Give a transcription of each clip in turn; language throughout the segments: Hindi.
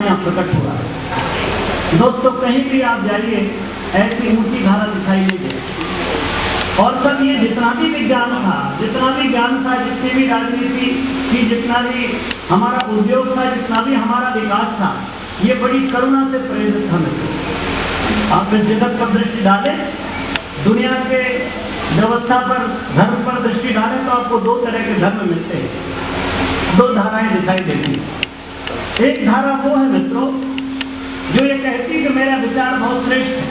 प्रकट हुआ है। दोस्तों कहीं भी आप जाइए ऐसी ऊंची धारा दिखाई नहीं देती। और सब ये जितना भी विज्ञान था, जितनी भी राजनीति थी, जितना भी हमारा उद्योग था, जितना भी हमारा विकास था, ये बड़ी करुणा से प्रेरित था। आप इस जगत पर दृष्टि डालें, दुनिया के व्यवस्था पर, धर्म पर दृष्टि डालें तो आपको दो तरह के धर्म मिलते हैं, दो धाराएं दिखाई देती हैं। एक धारा वो है मित्रों जो ये कहती कि मेरा विचार बहुत श्रेष्ठ है,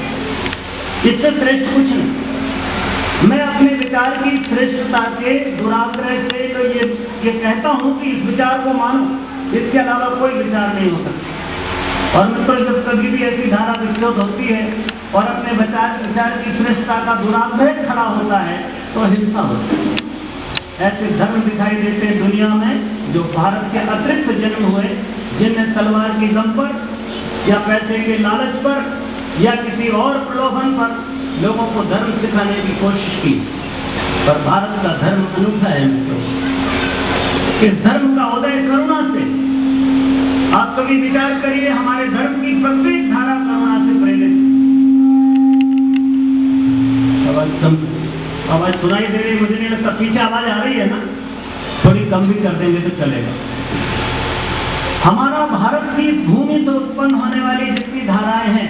इससे श्रेष्ठ कुछ नहीं। मैं अपने विचार की श्रेष्ठता के दुराग्रह से तो ये कहता हूं कि इस विचार को मानो, इसके अलावा कोई विचार नहीं हो सकता। और मित्रों जब कभी भी ऐसी धारा विकसित होती है और अपने विचार की श्रेष्ठता का दुराग्रह खड़ा होता है तो हिंसा होती है। ऐसे धर्म दिखाई देते हैं दुनिया में जो भारत के अतिरिक्त जन्म हुए, जिनने तलवार की दम पर या पैसे के लालच पर या किसी और प्रलोभन पर लोगों को धर्म सिखाने की कोशिश की। पर भारत का धर्म अनूठा है मित्रों। इस धर्म का उदय करुणा से। आप कभी विचार करिए, हमारे धर्म की प्रत्येक धारा करुणा से प्रेरित। आवाज सुनाई दे रही, मुझे नहीं लगता पीछे आवाज आ रही है ना, थोड़ी कम भी कर देंगे तो चलेगा। हमारा भारत की इस भूमि से उत्पन्न होने वाली जितनी धाराएं हैं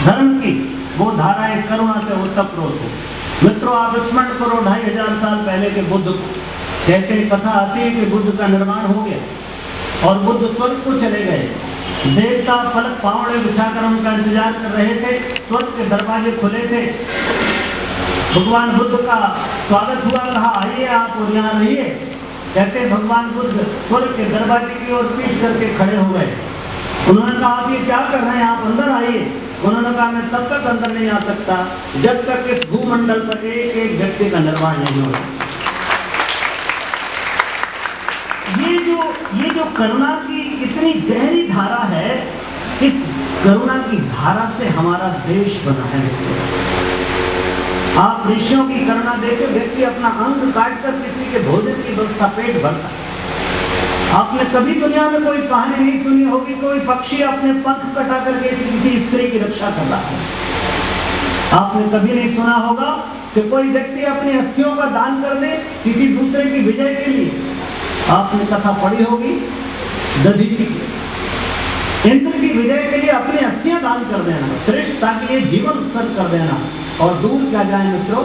धर्म की, वो धाराएं करुणा से ओतप्रोत हो। मित्रों आप स्मरण करो 2500 साल पहले के बुद्ध को। कहते कथा आती है कि बुद्ध का निर्माण हो गया और बुद्ध स्वर्ग को चले गए। देवता पलक पावड़े बिछाकर उनका इंतजार कर रहे थे, स्वर्ग के दरवाजे खुले थे। भगवान बुद्ध का स्वागत हुआ, कहा आइए आप और यहाँ रहिए। कहते भगवान बुद्ध स्वर्ग के दरवाजे की ओर पीठ करके खड़े हो गए। उन्होंने कहा आप ये क्या कर रहे हैं, आप अंदर आइए। उन्होंने कहा मैं तब तक अंदर नहीं आ सकता जब तक इस भूमंडल पर एक एक व्यक्ति का निर्माण नहीं होगा। ये जो करुणा की इतनी गहरी धारा है, इस करुणा की धारा से हमारा देश बना है। आप ऋषियों की करुणा देकर व्यक्ति अपना अंग काटकर किसी के भोजन की व्यवस्था पेट भरता है। आपने कभी दुनिया में कोई कहानी नहीं सुनी होगी, कोई पक्षी अपने पंख कटा करके किसी स्त्री की रक्षा कर रहा है। आपने कभी नहीं सुना होगा कि कोई व्यक्ति अपनी अस्थियों का दान कर दे किसी दूसरे की विजय के लिए। आपने कथा पढ़ी होगी दधीचि की, इंद्र की विजय के लिए अपनी अस्थियां दान कर देना, श्रेष्ठ ताकि ये जीवन उत्सर्ग कर देना। और दूर क्या जाए मित्रों,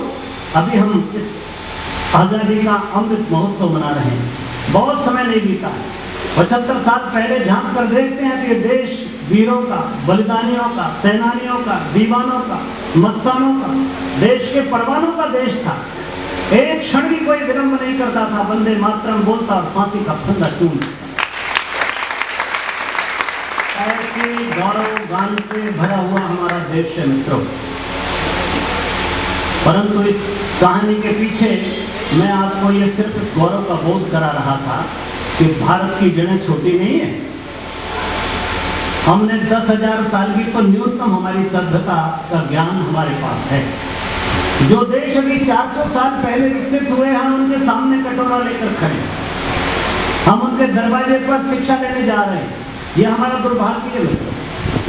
अभी हम इस आजादी का अमृत महोत्सव मना रहे हैं, बहुत समय नहीं बीता है। 75 साल पहले झांक कर देखते हैं कि ये देश वीरों का, बलिदानियों का, सेनानियों का, दीवानों का, मस्तानों का, देश के परवानों का देश था। एक क्षण भी कोई विलंब नहीं करता था, वंदे मातरम बोलता और फांसी का फंदा चूमता। ऐसे गौरव गान से भरा हुआ हमारा देश है मित्रों। परंतु इस कहानी के पीछे मैं आपको ये सिर्फ इस गौरव का बोध करा रहा था कि भारत की जड़ें छोटी नहीं है। हमने 10,000 साल की तो न्यूनतम हमारी सभ्यता का ज्ञान हमारे पास है। जो देश अभी 400 साल पहले विकसित हुए, हम उनके सामने कटोरा लेकर खड़े, हम उनके दरवाजे पर शिक्षा लेने जा रहे हैं। ये हमारा दुर्भाग्य है।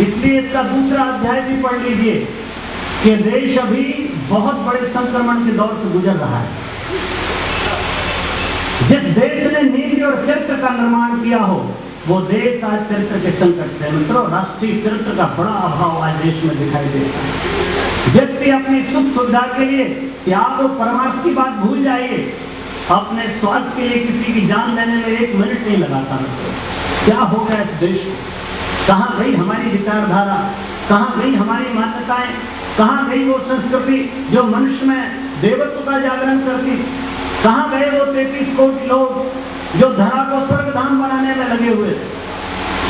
इसलिए इसका दूसरा अध्याय भी पढ़ लीजिए कि देश अभी बहुत बड़े संक्रमण के दौर से गुजर रहा है। जिस देश ने नीति और चरित्र का निर्माण किया हो, वो देश आज चरित्र के संकट से। मित्रों राष्ट्रीय चरित्र का बड़ा अभाव आज देश में दिखाई देता है। व्यक्ति अपनी सुख सुविधा के लिए त्याग और परमार्थ की बात भूल जाइए, अपने स्वार्थ के लिए किसी की जान लेने में 1 मिनट नहीं लगाता। क्या हो गया इस देश को? कहाँ गई हमारी विचारधारा, कहाँ गई हमारी मान्यताएं, कहाँ गई वो संस्कृति जो मनुष्य में देवत्व का जागरण करती? कहाँ गए वो 33 कोटि लोग जो धरा को स्वर्गधाम बनाने में लगे हुए थे?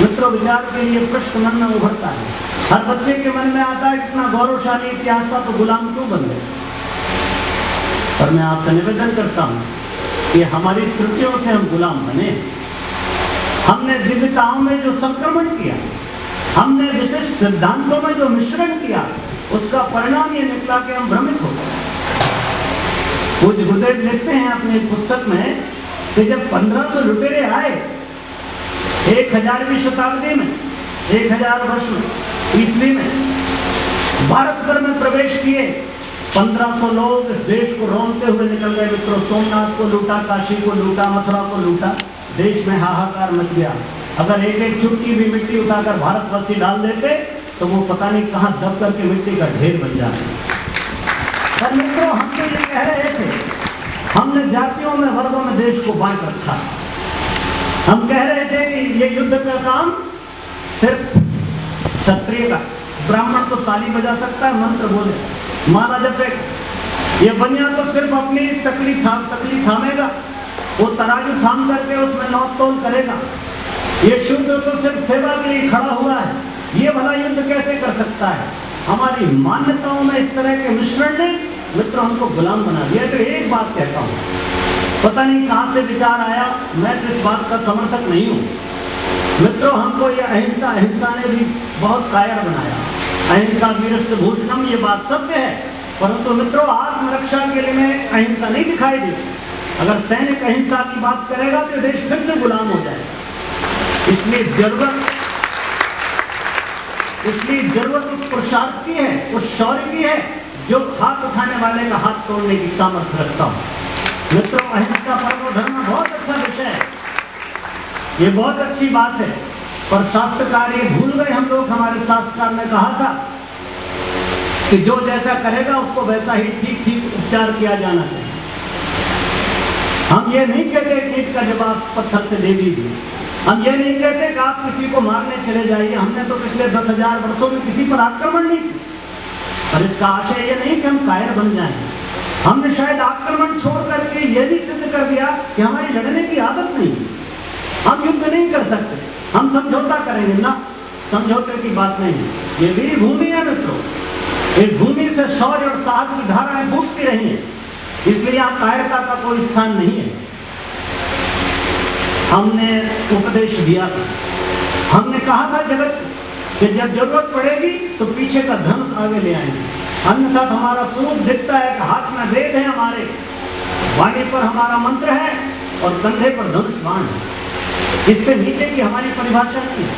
मित्रों विचार के लिए प्रश्न मन में उभरता है। हर बच्चे के मन में आता है कितना गौरवशाली इतिहास था, तो गुलाम क्यों बन गए? पर मैं आपसे निवेदन करता हूँ कि हमारी त्रुटियों से हम गुलाम बने। हमने दिव्यताओं में जो संक्रमण किया, हमने विशिष्ट सिद्धांतों में जो मिश्रण किया, उसका परिणाम ये निकला कि हम भ्रमित हो गए। पूज्य गुरुदेव लिखते हैं अपनी पुस्तक में कि जब 1500 लुटेरे आए 1000वीं शताब्दी में, 1000 वर्ष में ईस्वी में भारत भर में प्रवेश किए। 1500 लोग इस देश को रोनते हुए निकल गए मित्रों। सोमनाथ को लूटा, काशी को लूटा, मथुरा को लूटा, देश में हाहाकार मच गया। अगर एक एक चुटकी भी मिट्टी उठाकर भारतवर्षी डाल देते तो वो पता नहीं कहां दब करके मिट्टी का ढेर बन जाता। पर मित्रों, हम तो ये कह रहे थे, हमने जातियों में, वर्गों में देश को बांट रखा। हम कह रहे थे कि ये युद्ध का काम सिर्फ क्षत्रिय का, ब्राह्मण तो ताली बजा सकता है, मंत्र बोले, माला जपेगा। ये बनिया तो सिर्फ अपनी तकली थामेगा, वो तराजू थाम करके उसमें नौत तोल करेगा। ये शूद्र तो सिर्फ सेवा के लिए खड़ा हुआ है, ये भला युद्ध कैसे कर सकता है? हमारी मान्यताओं में इस तरह के मिश्रण ने मित्रों हमको गुलाम बना दिया। तो एक बात कहता हूँ, पता नहीं कहाँ से विचार आया, मैं तो इस बात का समर्थक नहीं हूँ मित्रों। हमको ये अहिंसा ने भी बहुत कायर बनाया। अहिंसा वीरस्य भूषणम, ये बात सत्य है, परंतु मित्रों आत्मरक्षा के लिए में अहिंसा नहीं दिखाई देती। अगर सैनिक अहिंसा की बात करेगा तो देश फिर से गुलाम हो जाएगा। इसलिए जरूरत उस पुरुषार्थ की है, उस शौर्य की है जो हाथ उठाने वाले का हाथ तोड़ने की सामर्थ्य रखता हो। मित्रों, अहिंसा परमो धर्म बहुत अच्छा विषय है, ये बहुत अच्छी बात है, पर शास्त्रकार ये भूल गए हम लोग। हमारे शास्त्रकार ने कहा था कि जो जैसा करेगा उसको वैसा ही ठीक उपचार किया जाना चाहिए। हम ये नहीं कहते कीट का जवाब पत्थर से दे दीजिए, हम ये नहीं कहते कि आप किसी को मारने चले जाइए। हमने तो पिछले 10,000 वर्षों में किसी पर आक्रमण नहीं किया, पर इसका आशय ये नहीं कि हम कायर बन जाएं। हमने शायद आक्रमण छोड़ करके ये भी सिद्ध कर दिया कि हमारी लड़ने की आदत नहीं है, हम युद्ध नहीं कर सकते, हम समझौता करेंगे ना, समझौते की बात नहीं है। ये वीर भूमि है मित्रों, इस भूमि से शौर्य और साहस की धाराएं फूटती रही हैं, इसलिए यहाँ कायरता का कोई स्थान नहीं है। हमने उपदेश दिया था, हमने कहा था जगत कि जब जरूरत पड़ेगी तो पीछे का धनुष आगे ले आएंगे, अन्यथा हमारा स्वरूप दिखता है कि हाथ में वेद है हमारे, वाणी पर हमारा मंत्र है और कंधे पर धनुष बाण है। इससे नीचे की हमारी परिभाषा नहीं है।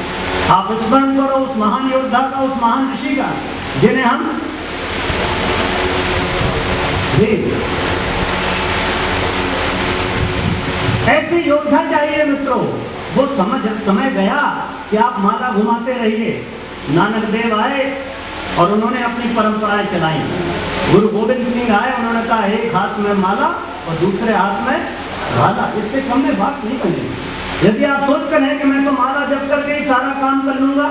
आप स्मरण करो उस महान योद्धा का, उस महान ऋषि का, जिन्हें हम ऐसे योद्धा चाहिए मित्रों। वो समय गया कि आप माला घुमाते रहिए। नानक देव आए और उन्होंने अपनी परंपराएं चलाई। गुरु गोविंद सिंह आए, उन्होंने कहा एक हाथ में माला और दूसरे हाथ में भाला। इससे कम में बात नहीं बनेगी। यदि आप सोचकर हैं कि मैं तो माला जप करके ही सारा काम कर लूंगा,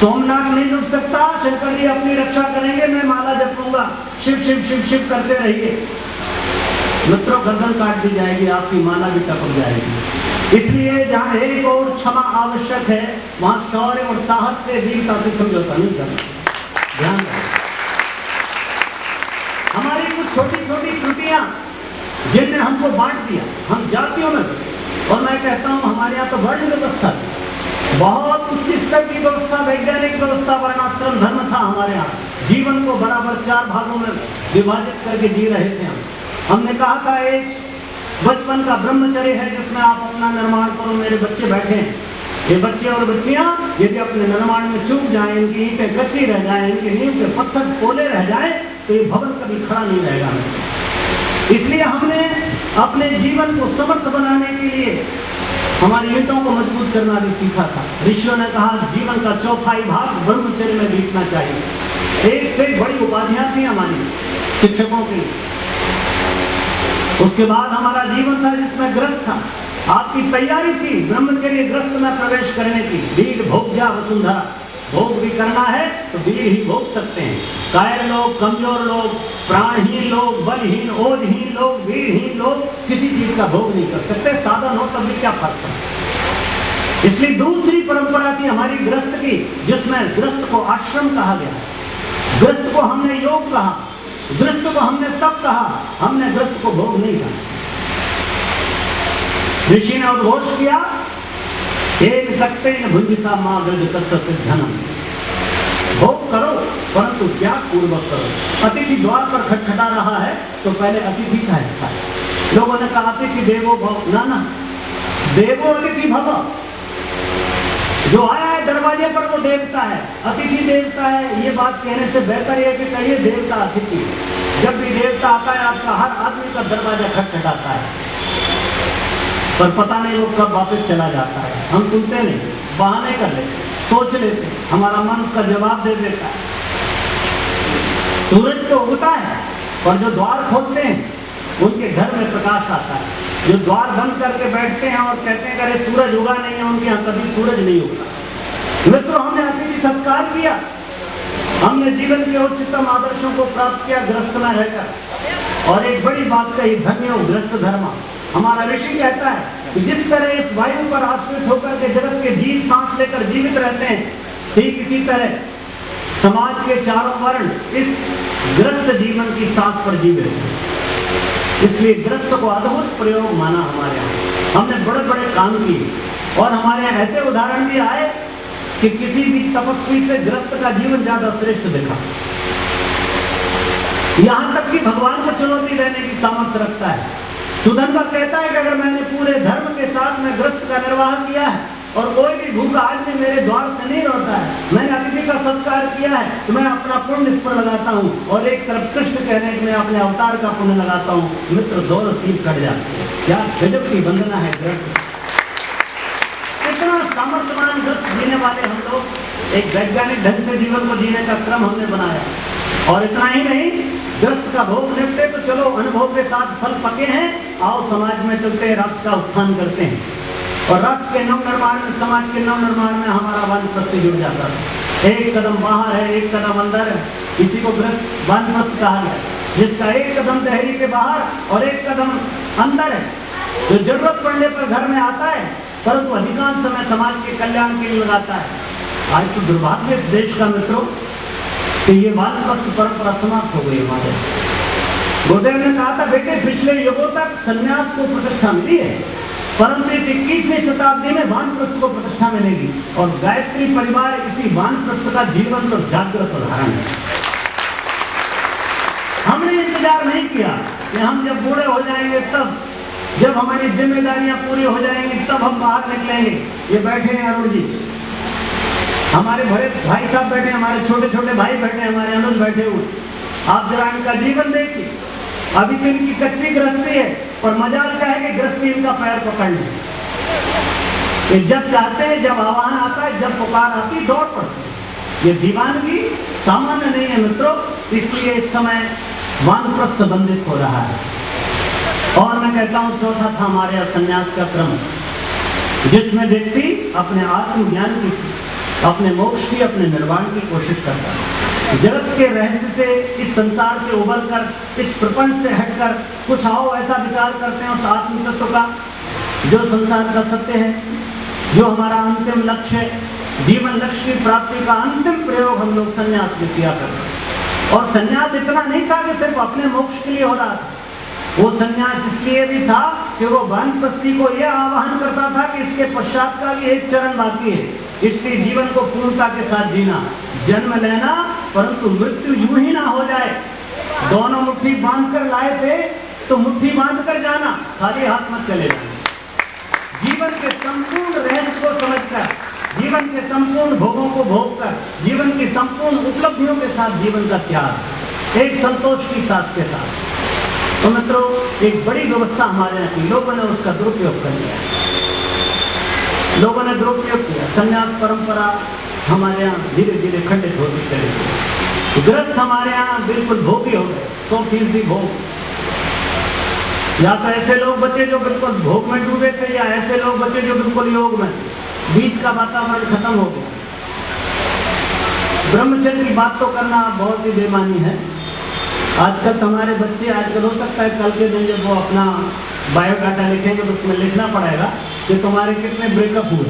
सोमनाथ नहीं डूब सकता, शंकर जी अपनी रक्षा करेंगे, मैं माला जपूंगा, शिव शिव शिव शिव करते रहिए, मित्रों गर्दन काट दी जाएगी, आपकी माला भी टपक जाएगी। इसलिए जहाँ एक और क्षमा आवश्यक है, वहां शौर्य और साहस से, वीरता से समझौता नहीं करना। ध्यान रखें, हमारी कुछ छोटी छोटी त्रुटियां जिनने हमको बांट दिया, हम जातियों में, और मैं कहता हूं हमारे यहाँ तो वर्ण व्यवस्था थी, बहुत उच्च स्तर की व्यवस्था, वैज्ञानिक व्यवस्था, वर्णाश्रम धर्म था हमारे यहाँ। जीवन को बराबर 4 भागों में विभाजित करके जी रहे थे हमने कहा था एक बचपन का ब्रह्मचर्य है जिसमें आप अपना निर्माण करो। मेरे बच्चे बैठे हैं, ये बच्चे और बच्चियां यदि अपने निर्माण में चूक जाएं, इनकी ईंटें कच्ची रह जाएं, इनकी नींव के पत्थर पोले रह जाएं, तो ये भवन कभी खड़ा नहीं रहेगा। इसलिए हमने अपने जीवन को समर्थ बनाने के लिए हमारी ईंटों को मजबूत करना भी सीखा था। ऋषियों ने कहा जीवन का 1/4 भाग ब्रह्मचर्य में बीतना चाहिए। एक से बड़ी उपाधियां थी हमारी शिक्षकों की। उसके बाद हमारा जीवन था जिसमें ग्रस्त था, आपकी तैयारी थी ब्रह्मचर्य ग्रस्त में प्रवेश करने की। वीर भोग्या वसुंधरा, भोग भी करना है तो वीर ही भोग सकते हैं। कायर लोग, कमजोर लोग, प्राणहीन लोग, बलहीन, ओजहीन लोग, वीरहीन लोग किसी चीज का भोग नहीं कर सकते। साधन हो तब भी क्या फर्क है। इसलिए दूसरी परंपरा थी हमारी ग्रस्त की, जिसमें ग्रस्त को आश्रम कहा गया, ग्रस्त को हमने योग कहा, ग्रस्त को हमने तप कहा, हमने ग्रस्त को भोग नहीं कहा। ऋषि ने उद्घोष किया, भुंजिता मां गज कसरत धनम, भोग करो परंतु त्याग पूर्वक करो। अतिथि द्वार पर खटखटा रहा है तो पहले अतिथि का हिस्सा है। लोगों ने कहा अतिथि देवो भव, ना देवो अतिथि भव। जो आया है दरवाजे पर वो देवता है, अतिथि देवता है। ये बात कहने से बेहतर है कि कहिए देवता अतिथि। जब भी देवता आता है आपका हर आदमी का दरवाजा खटखटाता है, पर पता नहीं वो कब वापस चला जाता है। हम सुनते नहीं, बहाने कर लेते, सोच लेते, हमारा मन उसका जवाब दे देता है। सूरज तो उगता है, और जो द्वार खोलते हैं उनके घर में प्रकाश आता है। जो द्वार बंद करके बैठते हैं और कहते हैं अरे सूरज उगा नहीं है, उनके यहाँ कभी सूरज नहीं उगता। मित्रों, हमने अतिथि सत्कार किया, हमने जीवन के उच्चतम आदर्शों को प्राप्त किया गृहस्थ में रहकर। और एक बड़ी बात कही, धन्य हो गृहस्थ धर्म। हमारा ऋषि कहता है कि जिस तरह इस वायु पर आश्रित होकर के जगत के जीव सांस लेकर जीवित रहते हैं, ठीक इसी तरह समाज के चारों वर्ण इस गृहस्थ जीवन की सांस पर जीवित हैं। इसलिए गृहस्थ को अद्भुत प्रयोग माना हमारे यहाँ। हमने बड़े बड़े काम किए, और हमारे यहाँ ऐसे उदाहरण भी आए कि किसी भी तपस्वी से गृहस्थ का जीवन ज्यादा श्रेष्ठ दिखा। यहां तक कि भगवान को चुनौती देने की सामर्थ्य रखता है। सुधन्वा कहता है कि अगर मैंने पूरे धर्म के साथ में गृहस्थ का निर्वाह किया है और कोई भी भूखा आदमी मेरे द्वार से नहीं लौटा है, मैंने अतिथि का सत्कार किया है, तो मैं अपना पुण्य इस पर लगाता हूँ। और एक तरफ कृष्ण कहने कि मैं अपने अवतार का पुण्य लगाता हूँ। मित्र, दोनों तीर कट जाते हैं। क्या गजब की वंदना है गृहस्थ। इतना सामर्थ्यवान गृहस्थ जीने वाले हम लोग। एक वैज्ञानिक ढंग से जीवन को जीने का क्रम हमने बनाया। और इतना ही नहीं, गृहस्थ का भोग निपटे तो चलो अनुभव के साथ फल पके हैं, आओ समाज में चलते हैं, राष्ट्र का उत्थान करते हैं। और राष्ट्र के नव निर्माण में, समाज के नव निर्माण में हमारा वानप्रस्थ जुड़ जाता है। एक कदम बाहर है, एक कदम अंदर है, इसी को गृहस्थ वानप्रस्थ कहा गया। जिसका एक कदम दहली के बाहर और एक कदम अंदर है, जो जरूरत पड़ने पर घर में आता है, परंतु अधिकांश समय समाज के कल्याण के लिए लगाता है। आज तो दुर्भाग्य इस देश का मित्रों कि ये वानप्रस्थ परंपरा समाप्त हो गई हमारे। गुरुदेव ने कहा था, बेटे पिछले युगों तक संन्यास को प्रतिष्ठा मिली है, परंतु इस 21वीं शताब्दी में वानप्रस्थ को प्रतिष्ठा मिलेगी। और गायत्री परिवार इसी वानप्रस्थ का जीवंत और जागृत उदाहरण है। हमने इंतजार नहीं किया कि हम जब बूढ़े हो जाएंगे, तब जब हमारी जिम्मेदारियां पूरी हो जाएंगी, तब हम बाहर निकलेंगे। ये बैठे हैं अरुण जी, हमारे बड़े भाई साहब बैठे, हमारे छोटे छोटे भाई बैठे, हमारे अनुज बैठे हुए। आप जरा इनका जीवन देखिए। अभी तो इनकी कच्ची गृहस्थी है, और मजाल क्या है कि गृहस्थी इनका पैर पकड़ ले। ये जब चाहते हैं, जब आह्वान आता है, जब पुकार आती, दौड़ पड़ते हैं। ये दीवानगी सामान्य नहीं है मित्रों। इसलिए इस समय वानप्रस्थ बंधित हो रहा है। और मैं कहता हूं, चौथा था हमारे यहाँ संन्यास का क्रम, जिसमें व्यक्ति अपने आत्मज्ञान की, अपने मोक्ष की, अपने निर्वाण की कोशिश करता है। जगत के रहस्य से, इस संसार से उबरकर, इस प्रपंच से हटकर कुछ आओ ऐसा विचार करते हैं उस आत्म तत्व का, जो संसार का सत्य है, जो हमारा अंतिम लक्ष्य है। जीवन लक्ष्य की प्राप्ति का अंतिम प्रयोग हम लोग संन्यास में किया करते हैं। और संन्यास इतना नहीं था कि सिर्फ अपने मोक्ष के लिए हो रहा था। वो संन्यास इसलिए भी था कि वो वानप्रस्थी को यह आह्वान करता था कि इसके पश्चात का भी एक चरण बाकी है, इसलिए जीवन को पूर्णता के साथ जीना, जन्म लेना, परंतु मृत्यु यूं ही ना हो जाए। दोनों मुट्ठी बांध कर लाए थे, तो मुट्ठी बांध कर जाना, खाली हाथ मत चले जाना। जीवन के संपूर्ण रहस्य को समझकर, जीवन के संपूर्ण भोगों को भोग कर, जीवन की संपूर्ण उपलब्धियों के साथ जीवन का त्याग, एक संतोष की सांस के साथ। तो मित्रों, एक बड़ी व्यवस्था हमारे यहाँ की, लोगों ने उसका दुरुपयोग कर लिया। लोगों ने दुरुपयोग किया। संन्यास परंपरा हमारे यहाँ धीरे धीरे खंडित होती चली गई। गृहस्थ हमारे यहाँ बिल्कुल भोगी हो गए, 100% भोग। या तो ऐसे लोग बचे जो बिल्कुल भोग में डूबे थे, या ऐसे लोग बचे जो बिल्कुल योग में। बीच का वातावरण खत्म हो गया। ब्रह्मचर्य की बात तो करना बहुत ही बेमानी है। आजकल हमारे बच्चे, आजकल हो सकता है कल के दिन जब वो अपना बायोडाटा लिखेंगे तो उसमें लिखना पड़ेगा कि तुम्हारे कितने ब्रेकअप हुए।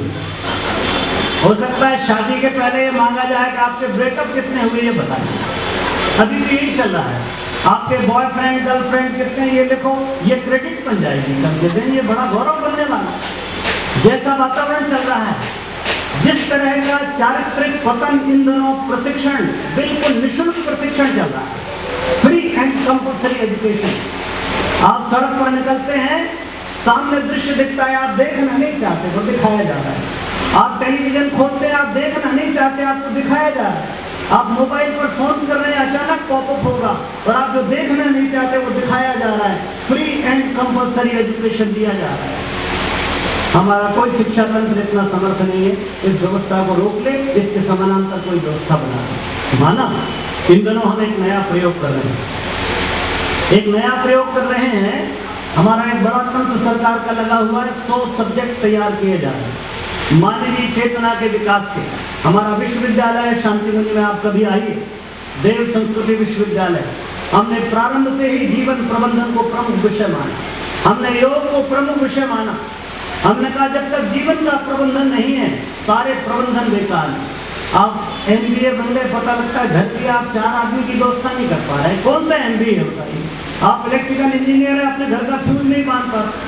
हो सकता है शादी के पहले ये मांगा जाए कि आपके ब्रेकअप कितने हुए, ये बताइए। अभी तो यही चल रहा है। आपके बॉयफ्रेंड गर्लफ्रेंड कितने, ये लिखो, ये क्रेडिट बन जाएगी कल के दिन, ये बड़ा गौरव बनने वाला। जैसा वातावरण चल रहा है, जिस तरह का चारित्रिक पतन, इन दोनों प्रशिक्षण, बिल्कुल निःशुल्क प्रशिक्षण चल रहा है, फ्री एंड कंपल्सरी एजुकेशन। आप सड़क पर निकलते हैं, सामने दृश्य दिखता है, आप देखना नहीं चाहते, वो दिखाया जाता है। आप टेलीविजन खोलते हैं, आप देखना नहीं चाहते, आपको दिखाया जा रहा है। आप मोबाइल पर फोन कर रहे हैं, अचानक पॉपअप होगा और आप जो देखना नहीं चाहते वो दिखाया जा रहा है। फ्री एंड कंपल्सरी एजुकेशन दिया जा रहा है। हमारा कोई शिक्षा तंत्र इतना समर्थ नहीं है इस व्यवस्था को रोक ले, इसके समानांतर कोई व्यवस्था बना दे। माना इन दिनों हम एक नया प्रयोग कर रहे हैं, एक नया प्रयोग कर रहे हैं। हमारा एक बड़ा तंत्र सरकार का लगा हुआ है, 100 सब्जेक्ट तैयार किए जा रहे हैं मानवीय चेतना के विकास के। हमारा विश्वविद्यालय है शांतिकुंज में, आप कभी आइए, देव संस्कृति विश्वविद्यालय। हमने प्रारंभ से ही जीवन प्रबंधन को प्रमुख विषय माना, हमने योग को प्रमुख विषय माना। हमने कहा जब तक जीवन का प्रबंधन नहीं है सारे प्रबंधन बेकार है। आप MBA बन गए, पता लगता है घर की आप 4 आदमी की व्यवस्था नहीं कर पा रहे। कौन सा MBA होता है? आप इलेक्ट्रिकल इंजीनियर है, अपने घर का फ्यूज नहीं बांध पाते।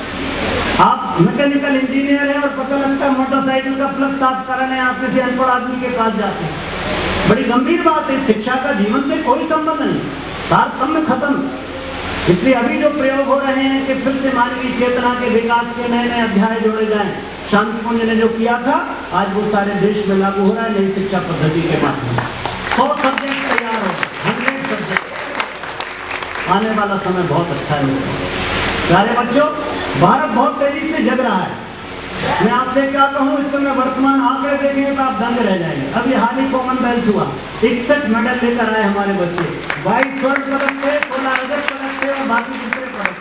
आप मैकेनिकल इंजीनियर है और पता लगता है मोटरसाइकिल का प्लग साफ कराने आप किसी अनपढ़ आदमी के पास जाते हैं। बड़ी गंभीर बात है, शिक्षा का जीवन से कोई संबंध नहीं, तारतम्य खत्म। इसलिए अभी जो प्रयोग हो रहे हैं कि फिर से मानवीय चेतना के विकास के नए नए अध्याय जोड़े जाएं। शांतिकुंज ने जो किया था आज वो सारे देश में लागू हो रहा है नई शिक्षा पद्धति के माध्यम से। 100 सब्जेक्ट तैयार हो, 100 सब्जेक्ट। आने वाला समय बहुत अच्छा है प्यारे बच्चों। भारत बहुत तेजी से जग रहा है। मैं आपसे क्या कहूँ, इस समय वर्तमान आंकड़े देखेंगे तो आप दंग रह जाएंगे। अभी हाल ही कॉमनवेल्थ हुआ, 61 मेडल लेकर आए हमारे बच्चे। 22 स्वर्ण पदक थे, 16 रजत पदक थे और बाकी दूसरे पदक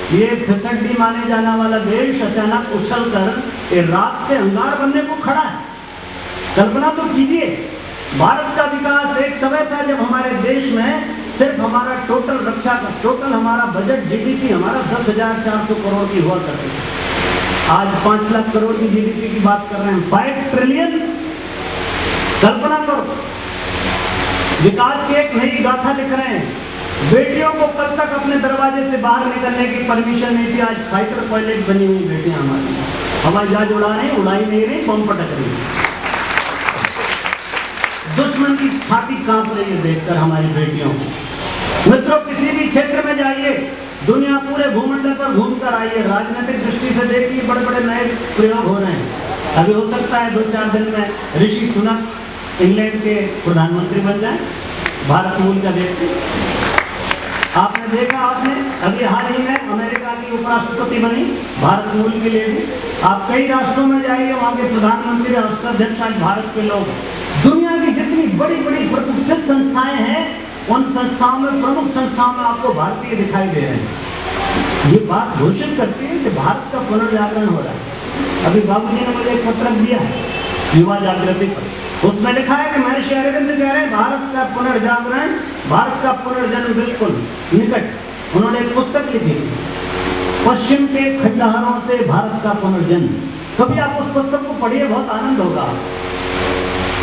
थे। ये फिसड्डी माने जाने वाला देश अचानक उछल कर रात से अंगार बनने को खड़ा है। कल्पना तो कीजिए, भारत का विकास एक समय था जब हमारे देश में सिर्फ हमारा टोटल रक्षा का टोटल हमारा बजट GDP हमारा 10,400 करोड़ की हुआ करती थी। आज 5 लाख करोड़ की GDP की बात कर रहे हैं, 5 ट्रिलियन। कल्पना करो, विकास की एक नई गाथा लिख रहे हैं। बेटियों को कल तक अपने दरवाजे से बाहर निकलने की परमिशन नहीं थी, आज फाइटर पायलट बनी हुई बेटियां हमारी हवाई जहाज उड़ा रही, उड़ाई नहीं रही, बम पटक रही। दुश्मन की छाती कांप रही है देखकर हमारी बेटियों को। मित्रों, किसी भी क्षेत्र में जाइए, दुनिया पूरे भूमंडल पर घूमकर आइए, राजनीतिक दृष्टि से देखिए बड़े बड़े नए प्रयोग हो रहे हैं। अभी हो सकता है 2-4 दिन में ऋषि सुनक इंग्लैंड के प्रधानमंत्री बन जाए, भारत मूल का व्यक्ति। आपने देखा, आपने अभी हाल ही में अमेरिका की उपराष्ट्रपति बनी भारत मूल की लेडी। आप कई राष्ट्रों में जाइए, वहाँ के प्रधानमंत्री राष्ट्राध्यक्ष आज भारत के लोग। दुनिया की जितनी बड़ी बड़ी प्रतिष्ठित संस्थाएं हैं उन संस्थाओं में, प्रमुख संस्थाओं में आपको भारतीय दिखाई दे रहे हैं। ये बात घोषित करती है कि भारत का पुनर्जागरण हो रहा है। अभी बाबूजी ने मुझे एक पत्र दिया है युवा जागृति पर, उसमें लिखा है कि महर्षि अरविंद कह रहे हैं भारत का पुनर्जागरण, भारत का पुनर्जन्म बिल्कुल निकट। उन्होंने एक पुस्तक लिखी, पश्चिम के खंडहरों से भारत का पुनर्जन्म। कभी आप उस पुस्तक को पढ़िए, बहुत आनंद होगा।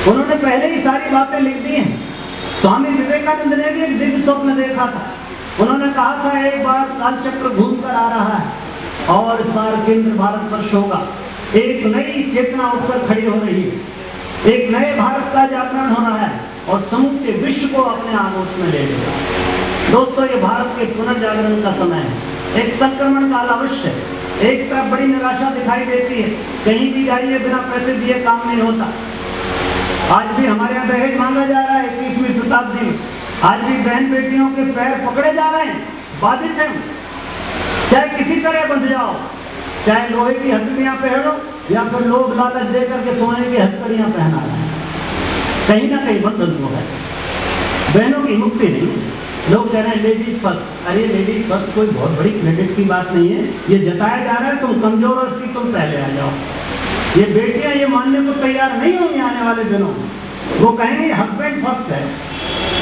उन्होंने पहले ही सारी बातें लिख दी हैं। स्वामी विवेकानंद ने भी एक दिव्य स्वप्न देखा था। उन्होंने कहा था एक बार कालचक्र घूम कर आ रहा है और इस बार केंद्र भारतवर्ष होगा। एक नई चेतना उठकर खड़ी हो रही है, एक नए भारत का जागरण होना है और समूचे विश्व को अपने आगोश में ले लेगा। दोस्तों, ये भारत के पुनर्जागरण का समय है। एक संक्रमण काल अवश्य है। एक तरफ बड़ी निराशा दिखाई देती है, कहीं भी जाइए बिना पैसे दिए काम नहीं होता। आज भी हमारे यहाँ दहेज मांगा जा रहा है 21वीं शताब्दी में। आज भी बहन बेटियों के पैर पकड़े जा रहे हैं, बाधित हैं। चाहे किसी तरह बंध जाओ, चाहे लोहे की हथकड़ियां पहनो या फिर लोग लालच देकर के सोने की हथकड़ियां पहना रहे हैं, कहीं ना कहीं बंधन हो है। बहनों की मुक्ति नहीं है। लोग कह रहे हैं लेडीज फर्स्ट। अरे लेडीज फर्स्ट कोई बहुत बड़ी क्रेडिट की बात नहीं है। ये जताया जा रहा है तुम कमजोर हो इसलिए तुम पहले आ जाओ। ये बेटियां ये मानने को तैयार नहीं होंगी आने वाले दिनों में। वो कहेंगे हस्बैंड फर्स्ट है,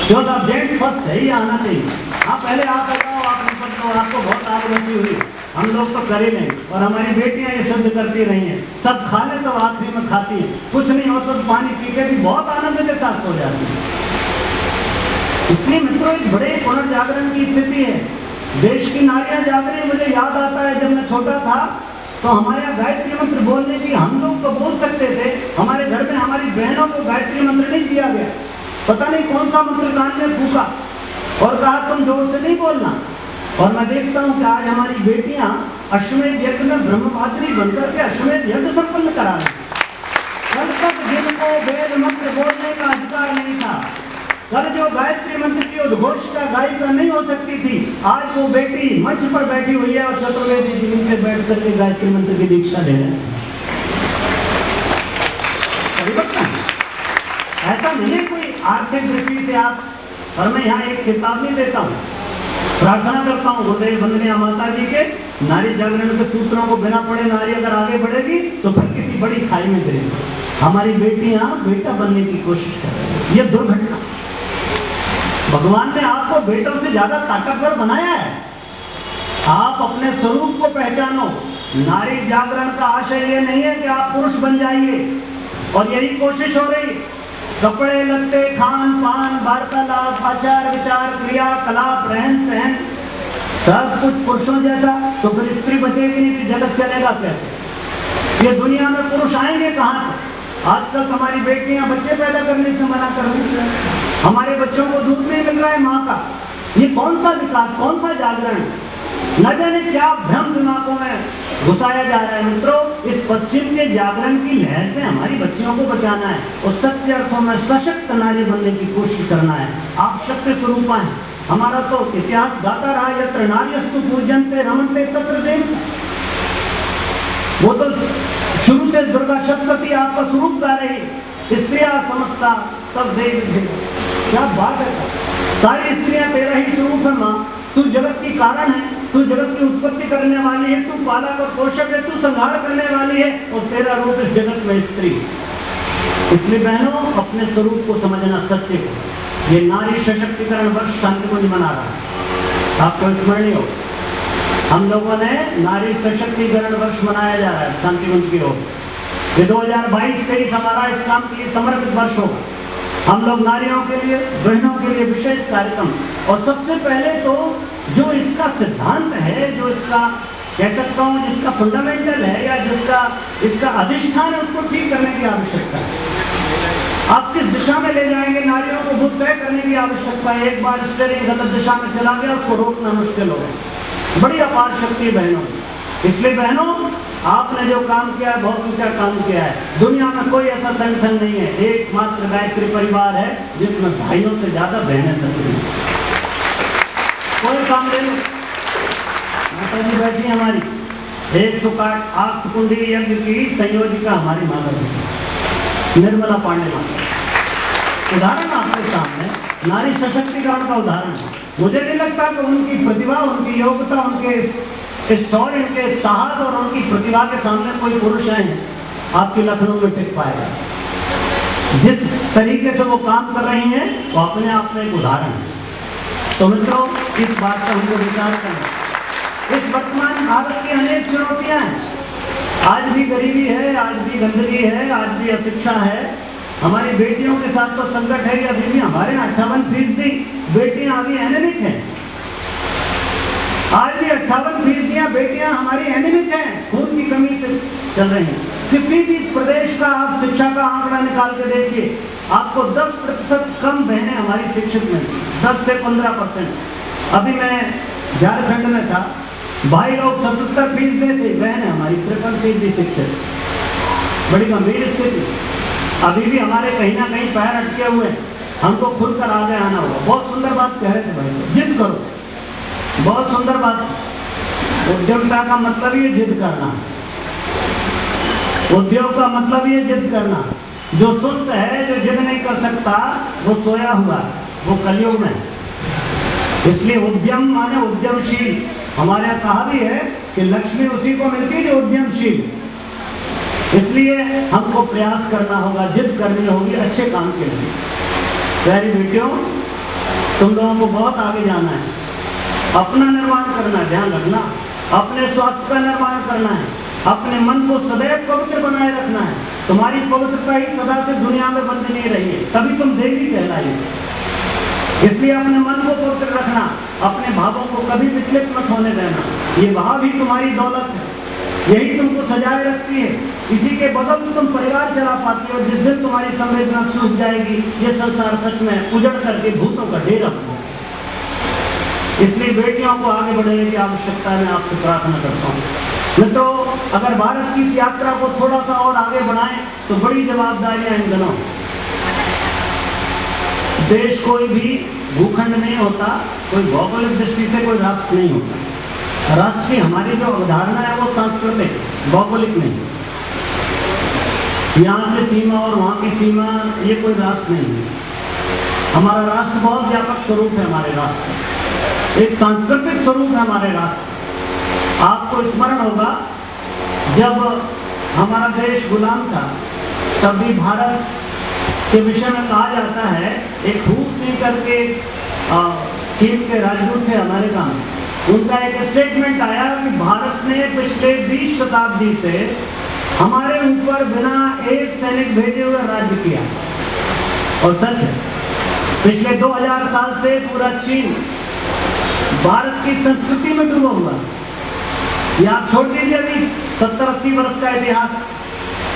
जो जेंट्स फर्स्ट है, ये आना चाहिए। हाँ, पहले आप बताओ, आप निपट लो, आपको बहुत आग बची हुई, हम लोग तो कर ही नहीं। और हमारी बेटियां ये सिद्ध करती रही हैं, सब खा ले तो आखिरी में खाती है, कुछ नहीं हो तो पानी पी के भी बहुत आनंद के साथ सो जाती है। इसलिए मित्रों, एक बड़े पुनर्जागरण की स्थिति है। देश की नारियां जाग रही। मुझे याद आता है जब मैं छोटा था तो हमारे यहाँ गायत्री मंत्र बोलने की हम लोग तो बोल सकते थे, हमारे घर में हमारी बहनों को गायत्री मंत्र नहीं दिया गया। पता नहीं कौन सा मंत्र कान में फूका और कहा तुम जोर से नहीं बोलना। और मैं देखता हूँ कि आज हमारी बेटियां अश्वमेध यज्ञ में ब्रह्मपात्री बनकर के अश्वमेध यज्ञ संपन्न करा रही। कल तक जिनको वेद मंत्र बोलने का अधिकार नहीं था, कल जो गायत्री मंत्र की उद्घोषणा गायिका नहीं हो सकती थी, आज वो बेटी मंच पर बैठी हुई है और चतुर्वेदी जी पे बैठ करके गायत्री मंत्र की दीक्षा ले रहे हैं। परिवर्तन ऐसा नहीं है कोई आर्थिक दृष्टि से आप, और मैं यहाँ एक चेतावनी देता हूँ, प्रार्थना करता हूँ गुरुदेव वंदनीय माता जी के नारी जागरण के सूत्रों को बिना पढ़े नारी अगर आगे बढ़ेगी तो फिर किसी बड़ी खाई में गिरेगी। हमारी बेटियां बेटा बनने की कोशिश कर रही है, ये दुर्घटना। भगवान ने आपको बेटों से ज्यादा ताकतवर बनाया है। आप अपने स्वरूप को पहचानो। नारी जागरण का आशय ये नहीं है कि आप पुरुष बन जाइए, और यही कोशिश हो रही। कपड़े लत्ते, खान पान, वार्तालाप, आचार विचार, क्रियाकलाप, रहन सहन सब कुछ पुरुषों जैसा, तो फिर स्त्री बचेगी नहीं कि जगत चलेगा कैसे? ये दुनिया में पुरुष आएंगे कहाँ से? आजकल हमारी बेटियां बच्चे पैदा करने से मना कर रही हैं, हमारे बच्चों को दूध नहीं मिल रहा है माँ का। ये कौन सा विकास, कौन सा जागरण? न जाने क्या भ्रम दिमागों में घुसाया जा रहा है। मित्रों, इस पश्चिम के जागरण की लहर से हमारी बच्चियों को बचाना है और सच्चे अर्थों में सशक्त नारी बनने की कोशिश करना है। आप शक्ति स्वरूपा हैं। हमारा तो इतिहास गाता रहा, यत्र नार्यस्तु पूज्यन्ते रमन्ते तत्र देव। वो तो शुरू से दुर्गा सप्तती आपका स्वरूप गा रही, स्त्रिया समझता तब देव। क्या बात है, सारी स्त्रियां तेरा ही स्वरूप है माँ। तू जगत की कारण है, तू जगत की उत्पत्ति करने वाली है, तू पालक और पोषक है, तू संहार करने वाली है, और तेरा रूप इस जगत में स्त्री। इसलिए बहनों, अपने स्वरूप को समझना सच्चे को। ये नारी सशक्तिकरण वर्ष शांतिकुंज मना रहा है, आपको स्मरणीय हो। हम लोगों ने नारी सशक्तिकरण वर्ष मनाया जा रहा है शांतिकुंज की ओर। ये 2022-23 हमारा इस काम के लिए समर्पित वर्ष होगा। हम लोग नारियों के लिए, बहनों के लिए विशेष कार्यक्रम, और सबसे पहले तो जो इसका सिद्धांत है, जो इसका कह सकता हूँ जिसका फंडामेंटल है या जिसका इसका अधिष्ठान है, उसको ठीक करने की आवश्यकता है। आप किस दिशा में ले जाएंगे नारियों को वो तय करने की आवश्यकता है। एक बार स्टीयरिंग गलत दिशा में चला गया, उसको रोकना मुश्किल होगा। बड़ी अपार शक्ति है बहनों। इसलिए बहनों, आपने जो काम किया है बहुत ऊंचा काम किया है। दुनिया में कोई ऐसा संगठन नहीं है, एकमात्र गायत्री परिवार है जिसमें भाइयों से ज्यादा बहनें सक्रिय हैं। कोई काम ले लो, माता जी बैठी हमारी 108 कुंडी यज्ञ की संयोजिका हमारी माता जी निर्मला पांडे माता। उदाहरण आपके सामने नारी सशक्तिकरण का उदाहरण। मुझे नहीं लगता कि उनकी प्रतिभा, उनकी योग्यता, उनके शौर्य, उनके साहस और उनकी प्रतिभा के सामने कोई पुरुष है आपकी लखनऊ में टिक पाएगा। जिस तरीके से वो काम कर रही हैं वो अपने आप में एक उदाहरण है। तो मित्रों, इस बात का हमको विचार करना। इस वर्तमान भारत की अनेक चुनौतियां हैं। आज भी गरीबी है, आज भी गंदगी है, आज भी अशिक्षा है। हमारी बेटियों के साथ तो संकट है कि अभी भी हमारे 58% बेटियां अभी एनेमिक हैं। आज भी 58% बेटियां हमारी एनेमिक हैं, खून की कमी से चल रही हैं। किसी भी प्रदेश का आप शिक्षा का आंकड़ा निकाल के देखिए, आपको 10% कम बहनें हमारी शिक्षित में, 10 से 15%। अभी मैं झारखंड में था, भाई लोग 77% थे, बहनें हमारी 53% शिक्षित। बड़ी गंभीर स्थिति। अभी भी हमारे कहीं ना कहीं पैर अटके हुए हैं, हमको खुल कर आगे आना होगा। बहुत सुंदर बात कह रहे थे भाई, जिद करो, बहुत सुंदर बात। उद्योगिता का मतलब ये जिद करना, उद्योग का मतलब ये जिद करना। जो सुस्त है, जो जिद नहीं कर सकता, वो सोया हुआ, वो कलयुग में। इसलिए उद्यम माने उद्यमशील। हमारे यहाँ कहा भी है कि लक्ष्मी उसी को मिलती है जो उद्यमशील। इसलिए हमको प्रयास करना होगा, जिद करनी होगी अच्छे काम के लिए। प्यारी बेटियों, तुम लोगों को बहुत आगे जाना है, अपना निर्माण करना है, ध्यान रखना। अपने स्वास्थ्य का निर्माण करना है, अपने मन को सदैव पवित्र बनाए रखना है। तुम्हारी पवित्रता ही सदा से दुनिया में बंद नहीं रही है, तभी तुम देवी कहलाई। इसलिए अपने मन को पवित्र रखना, अपने भावों को कभी विचलित मत होने देना। ये वहां भी तुम्हारी दौलत है, यही तुमको सजाए रखती है। इसी के बदल तुम परिवार चला पाती हो। जिस दिन तुम्हारी संवेदना सूख जाएगी, ये संसार सच में उजड़ करके भूतों का डेरा होगा। इसलिए बेटियों को आगे बढ़ने की आवश्यकता है, मैं आपसे प्रार्थना करता हूँ। मित्रों, अगर भारत की इस यात्रा को थोड़ा सा और आगे बढ़ाएं तो बड़ी जिम्मेदारियां इन दिनों। देश कोई भी भूखंड नहीं होता, कोई भौगोलिक दृष्टि से कोई राष्ट्र नहीं होता। राष्ट्र की हमारी जो अवधारणा है वो सांस्कृतिक, भौगोलिक नहीं। यहाँ से सीमा और वहाँ की सीमा, ये कोई राष्ट्र नहीं है। हमारा राष्ट्र बहुत व्यापक स्वरूप है। हमारे राष्ट्र एक सांस्कृतिक स्वरूप है। हमारे राष्ट्र, आपको स्मरण होगा जब हमारा देश गुलाम था तब भी भारत के विषय में कहा जाता है, एक हू सिंह करके चीन के राजदूत थे अमेरिका में, उनका एक स्टेटमेंट आया कि भारत ने पिछले 20 शताब्दी से हमारे ऊपर बिना एक सैनिक भेजे हुए राज्य किया। और सच है, पिछले 2000 साल से पूरा चीन भारत की संस्कृति में डूबा हुआ। ये आप छोड़ दीजिए अभी 70-80 वर्ष का इतिहास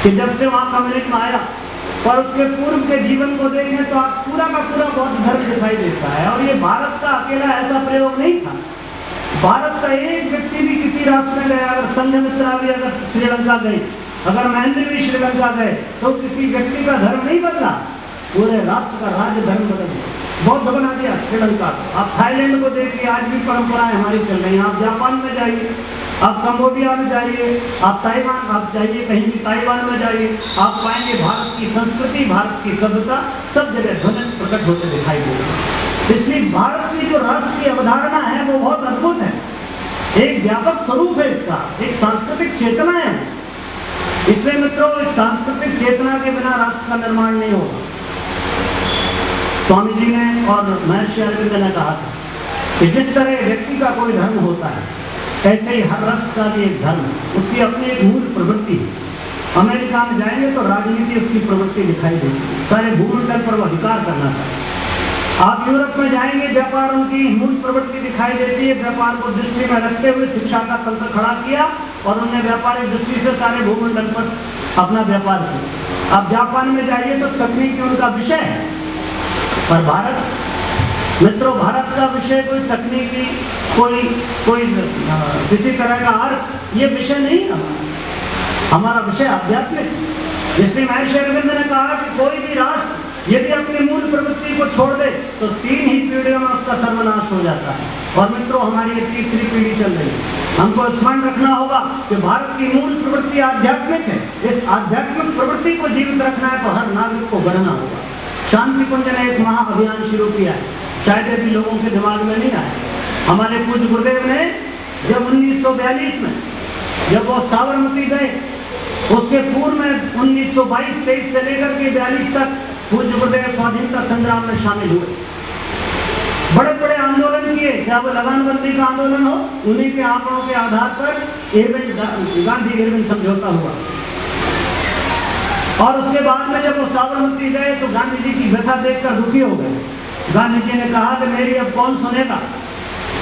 कि जब से वहां कम्युनिज्म आया, पर उसके पूर्व के जीवन को देखें तो आप पूरा का पूरा बौद्ध धर्म दिखाई देता है। और ये भारत का अकेला ऐसा प्रयोग नहीं था। भारत का एक व्यक्ति भी किसी राष्ट्र में गया, अगर संघमित्रा भी अगर श्रीलंका गई, अगर महेंद्र भी श्रीलंका गए, तो किसी व्यक्ति का धर्म नहीं बदला, पूरे राष्ट्र का राज्य धर्म बदल गया, बौद्ध बना दिया श्रीलंका। आप थाईलैंड को देखिए, आज भी परंपराएं हमारी चल रही हैं। आप जापान में जाइए, आप कंबोडिया में जाइए, आप ताइवान, आप जाइए कहीं भी ताइवान में जाइए, आप पाएंगे भारत की संस्कृति, भारत की सभ्यता सब जगह ध्वनित प्रकट होते दिखाई देगी। इसलिए भारत की जो राष्ट्र की अवधारणा है वो बहुत अद्भुत है। एक व्यापक स्वरूप है इसका, एक सांस्कृतिक चेतना है। इसलिए मित्रों, इस सांस्कृतिक चेतना के बिना राष्ट्र का निर्माण नहीं होगा। स्वामी जी ने और महर्षि अरविंद ने कहा था कि जिस तरह व्यक्ति का कोई धर्म होता है, ऐसे ही हर राष्ट्र का भी एक धर्म, उसकी अपनी एक मूल प्रवृत्ति है। अमेरिका में जाएंगे तो राजनीति उसकी प्रवृत्ति दिखाई देगी, सारे भूमंडल पर वो अधिकार करना चाहिए। आप यूरोप में जाएंगे, व्यापार उनकी मूल प्रवृत्ति दिखाई देती है। व्यापार को दृष्टि में रखते हुए शिक्षा का तंत्र खड़ा किया और उन्होंने व्यापारिक दृष्टि से सारे भूमंडल पर अपना व्यापार किया। आप जापान में जाइए तो तकनीकी उनका विषय है, पर भारत, मित्रों, भारत का विषय कोई तकनीकी, कोई किसी तरह का अर्थ, ये विषय नहीं है। हमारा विषय आध्यात्मिक। इसलिए महर्षि अरविंद ने कहा कि कोई भी राष्ट्र यदि अपनी मूल प्रवृत्ति को छोड़ दे तो 3 ही पीढ़ियों में उसका सर्वनाश हो जाता है। और मित्रों, हमारी ये तीसरी पीढ़ी चल रही है। हमको स्मरण रखना होगा कि भारत की मूल प्रवृत्ति आध्यात्मिक है। इस आध्यात्मिक प्रवृत्ति को जीवित रखना है तो हर नागरिक को गढ़ना होगा। शांति कुंज ने एक महाअभियान शुरू किया है, शायद अभी लोगों के दिमाग में नहीं आया। हमारे पूज्य गुरुदेव ने जब 1942 में जब वो साबरमती गए, उसके पूर्व में 1922-23 से लेकर के 42 तक पूज्य गुरुदेव स्वाधीनता संग्राम में शामिल हुए। बड़े बड़े आंदोलन किए, चाहे वो लगानबंदी का आंदोलन हो, उन्हीं के आंकड़ों के आधार पर गांधी इरविन समझौता हुआ। और उसके बाद में जब वो साबरमती गए तो गांधी जी की व्यथा देखकर दुखी हो गए। गांधी जी ने कहा कि मेरी अब कौन सुनेगा,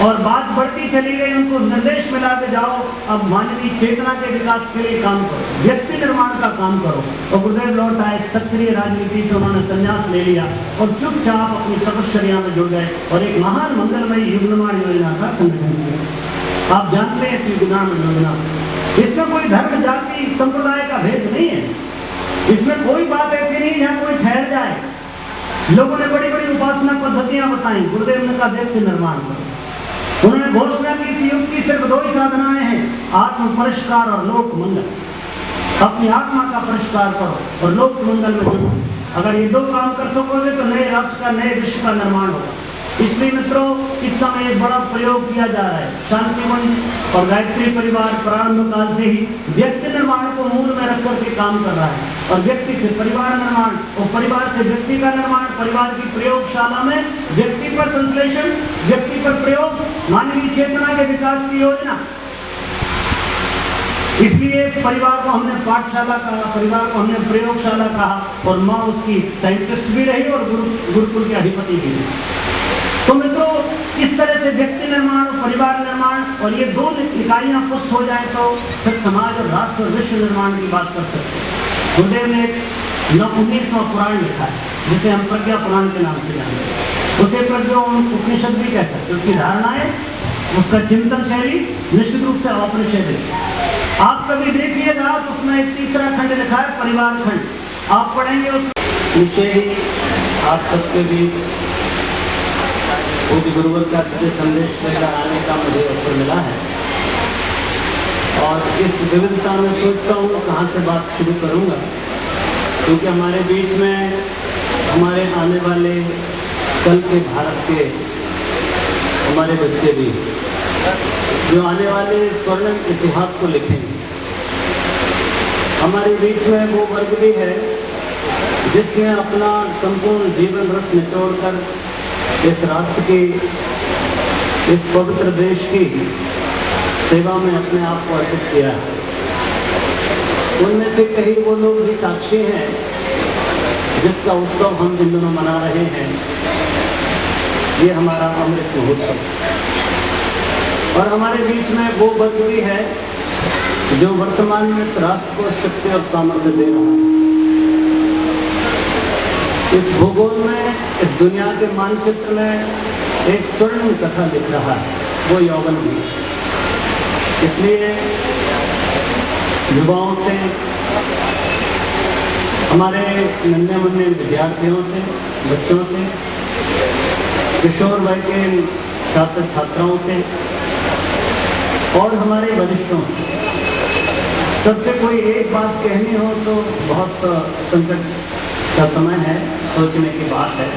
और बात बढ़ती चली गई। उनको निर्देश मिला के जाओ, अब मानवीय चेतना के विकास के लिए काम करो, व्यक्ति निर्माण का काम करो। और गुरुदेव लौट आए, सक्रिय राजनीति से उन्होंने संन्यास ले लिया और चुपचाप अपनी तपश्चर्या में जुड़ गए और एक महान मंगलमयी युग निर्माण योजना का संगठन किया। आप जानते हैं इस युग निर्माण योजना, इसमें कोई धर्म, जाति, संप्रदाय का भेद नहीं है। इसमें कोई बात ऐसी नहीं जहाँ कोई ठहर जाए। लोगों ने बड़ी बड़ी उपासना पद्धतियां बताई, गुरुदेव ने कहा व्यक्ति निर्माण करो। उन्होंने घोषणा की इस युग की सिर्फ 2 ही साधनाएं हैं, आत्म परिष्कार और लोक मंगल। अपनी आत्मा का परिष्कार करो और लोक मंगल में जुड़ो। अगर ये 2 काम कर सकोगे तो नए राष्ट्र का, नए विश्व का निर्माण होगा। इसलिए मित्रों, इस समय एक बड़ा प्रयोग किया जा रहा है। शांति कुंज और गायत्री परिवार प्रारंभ काल से ही व्यक्ति निर्माण को मूल में रख करके काम कर रहा है। और व्यक्ति से परिवार निर्माण और परिवार से व्यक्ति का निर्माण, परिवार की प्रयोगशाला में व्यक्ति पर संश्लेषण, व्यक्ति पर प्रयोग, मानवीय चेतना के विकास की योजना। इसलिए परिवार को हमने पाठशाला कहा, परिवार को हमने प्रयोगशाला कहा, और माँ उसकी साइंटिस्ट भी रही और गुरुकुल के अधिपति भी रही। तो मित्रों, इस तरह से व्यक्ति निर्माण और परिवार निर्माण और ये 2 इकाइयां पुष्ट हो जाए तो फिर समाज और राष्ट्र और विश्व निर्माण की बात कर सकते हैं। गुरुदेव ने एक 19वां पुराण लिखा है जिसे हम प्रज्ञा पुराण के नाम से जानते हैं। उसे प्रज्ञान उपनिषद भी कह सकते, उसकी धारणाएं, उसका चिंतन शैली निश्चित रूप से औपनिषद है। आप कभी देखिएगा तो उसमें एक तीसरा खंड लिखा है परिवार खंड, आप पढ़ेंगे निश्चय ही आप सबके बीच पूज्य गुरुवर का संदेश लेकर आने का मुझे अवसर मिला है और इस विविधता में सोचता हूँ कहाँ से बात शुरू करूँगा, क्योंकि हमारे बीच में हमारे आने वाले कल के भारत के हमारे बच्चे भी जो आने वाले स्वर्णिम इतिहास को लिखेंगे। हमारे बीच में वो वर्ग भी है जिसने अपना संपूर्ण जीवन रस निचोड़कर इस राष्ट्र की, इस पवित्र देश की सेवा में अपने आप को अर्पित किया है। उनमें से कई वो लोग भी साक्षी हैं जिसका उत्सव हम इन दिनों मना रहे हैं, ये हमारा अमृत महोत्सव। और हमारे बीच में वो वर्ग भी है जो वर्तमान में राष्ट्र को शक्ति और सामर्थ्य दे रहा है। इस भूगोल में, इस दुनिया के मानचित्र में एक स्वर्णिम कथा लिख रहा है, वो यौवन भी। इसलिए युवाओं से, हमारे नन्हे मुन्ने विद्यार्थियों से, बच्चों से, किशोर वय के छात्र छात्राओं से और हमारे वरिष्ठों से, सबसे कोई एक बात कहनी हो तो बहुत संकट का समय है, सोचने की बात है।